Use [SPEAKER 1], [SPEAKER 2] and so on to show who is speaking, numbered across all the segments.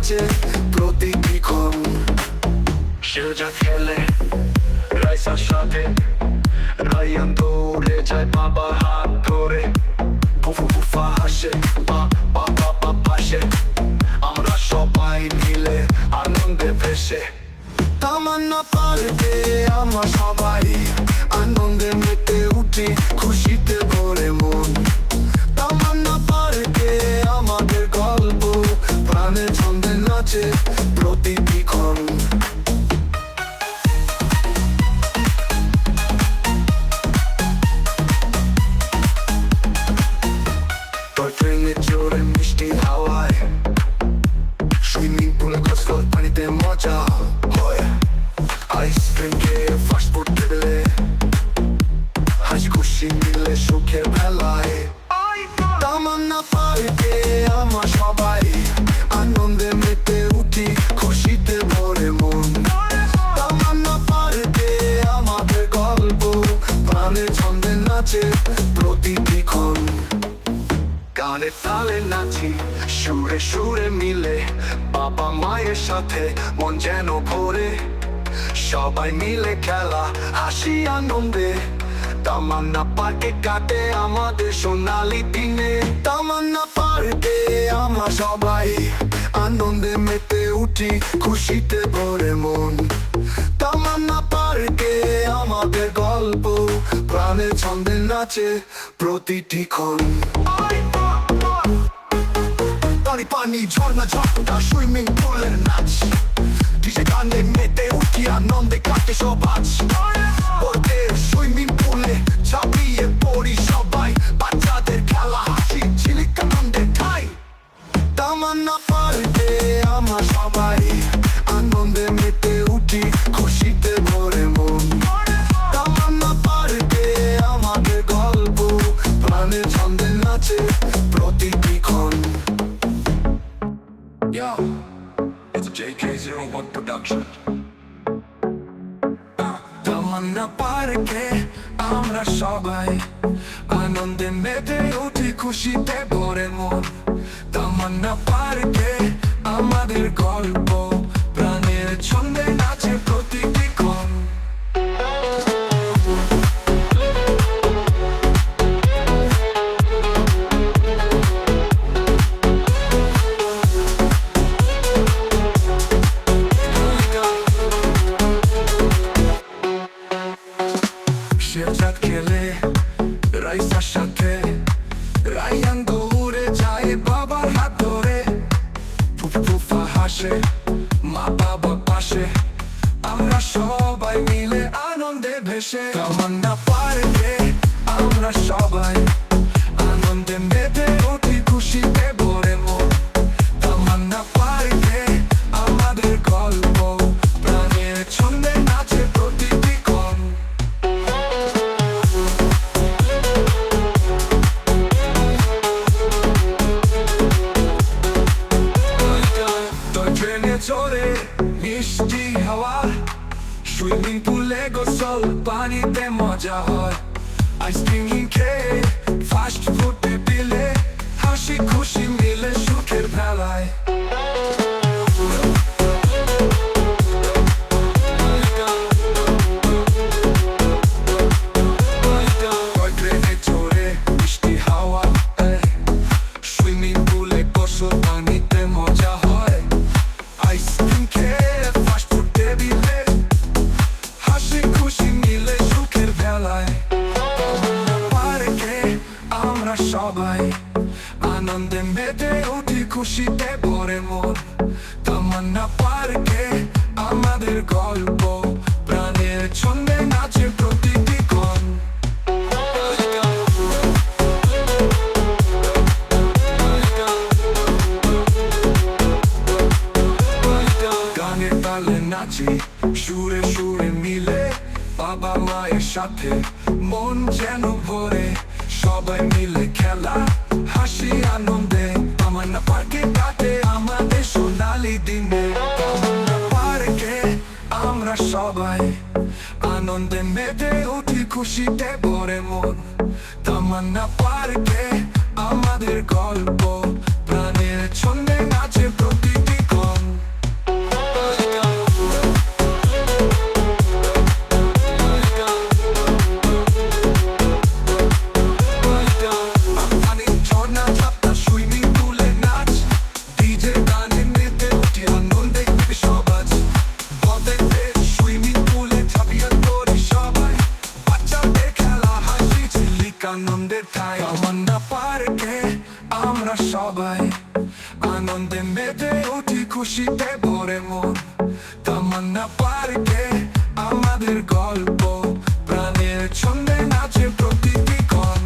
[SPEAKER 1] নাচে প্রতিটি ক্ষণ। সেজা খেলে রাইসার সাথে, রায়ান দৌড়ে যায় বাবার হাত ধরে। ফুফু ফুফা হাসে, বাবা পাশে, আমরা সবাই মিলে আনন্দে ভেসে। তামান্না পার্কে আমরা সবাই আনন্দে মেতে উঠি, খুশিতে ভরে মন। তামান্না পার্কে আমাদের গল্প, প্রাণে ছন্দে নাচে প্রতিটি ক্ষণ। ট্রেনে চড়ে মিষ্টি হাওয়ায়, সুইমিং পুলে গোসল পানিতে মজা হয়। আইসক্রিম খেয়ে ফাস্টফুড টেবিলে, হাসি খুশি মিলে সুখের বেলায়। তামান্না পার্কে আমরা সবাই আনন্দে মেতে উঠি, খুশিতে ভরে মন। তামান্না পার্কে আমাদের গল্প, প্রাণে ছন্দে নাচে প্রতিটি ক্ষণ। গানে তালে নাচি, সুরে সুরে মিলে, বাবা মায়ের সাথে মন যেন ভরে। সবাই মিলে খেলা, হাসি আনন্দে, তামান্না পার্কে কাটে আমাদের সোনালি দিনে। তামান্না পার্কে আমরা সবাই আনন্দে মেতে উঠি, খুশিতে ভরে মন। তামান্না পার্কে আমাদের গল্প, প্রাণে ছন্দে নাচে প্রতিটি ক্ষণ। পানি পানি ঝর্ণা ঝর্ণা সুইমিং পুলের নাচ, ডিজে গানে মেতে উঠি, আনন্দে কাটে সব আজ। ওদের সুইমিং পুলে ঝাঁপিয়ে পড়ি সবাই, বাচ্চাদের খেলা, হাসি ঝিলিক আনন্দে ঠাই। তামান্না পার্কে আমরা সবাই আনন্দে মেতে উঠি, খুশিতে ভরে মন। তামান্না পার্কে আমাদের গল্প, প্রাণে ছন্দে নাচে প্রতিটি ক্ষণ। Yo, it's a JK01 production. তামান্না পার্কে আমরা সবাই আনন্দে মেতে উঠি, খুশিতে ভরে মন। তামান্না পার্কে আমাদের গল্প, প্রাণের ছন্দে নাচে প্রতিটি ক্ষণ। শেরজাদ খেলে রাইসার সাথে, রায়ান দৌড়ে যায় বাবার হাত ধরে। ফুফু ফুফা হাসে, মা বাবা পাশে, আমরা সবাই মিলে আনন্দে ভেসে। তামান্না পার্কে আমরা সবাই আনন্দে মেতে উঠি, খুশিতে ভরে মন। তামান্না পার্কে আমাদের গল্প, প্রাণের ছন্দে নাচে প্রতিটি ক্ষণ। ট্রেনে চড়ে মিষ্টি হাওয়া, সুইমিং পুলে গোসল পানিতে মজা হয়। আইসক্রিম খেয়ে ফাস্ট ফুড টেবিলে, হাসি খুশি মিলে সুখের বেলায়। ট্রেনে চড়ে মিষ্টি হাওয়া, সুইমিং পুলে গোসল পানিতে মজা হয়। আইসক্রিম খেয়ে ফাস্ট ফুড টেবিলে, হাসি খুশি মিলে সুখের বেলায়। তামান্না পার্কে আমরা সবাই আনন্দে মেতে উঠি, খুশিতে ভরে মন। তামান্না পার্কে আমাদের গল্প, প্রাণের ছন্দে নাচে প্রতিটি ক্ষণ। গানে তালে নাচি, সুরে সুরে মিলে, বাবা মায়ের সাথে মন যেন ভরে। সবাই মিলে খেলা, হাসি আনন্দে, তামান্না পার্কে কাটে আমাদের সোনালি দিনে। তামান্না পার্কে আমরা সবাই আনন্দে মেতে উঠি, খুশিতে ভরে মন। তামান্না পার্কে আমাদের গল্প, প্রাণের ছন্দে নাচে প্রতিটি ক্ষণ। আমরা সবাই আনন্দে মেতে উঠি, খুশিতে ভরে মন। তামান্না পার্কে আমাদের গল্প, প্রাণের ছন্দে নাচে প্রতিটি ক্ষণ।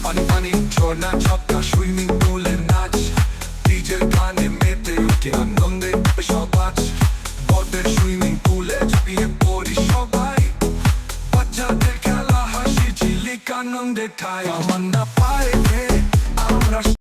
[SPEAKER 1] পানি পানি ঝর্ণা ঝর্ণা সুইমিং পুলে নাচ, ডিজের গানে মেতে উঠে আনন্দে সবাই। বড়দের সুইমিং পুলে ঝাঁপিয়ে পড়ি সবাই, বাচ্চাদের খেলা হাসি ঝিলিক আনন্দে ঠাই। তামান্না পার্কে আমরা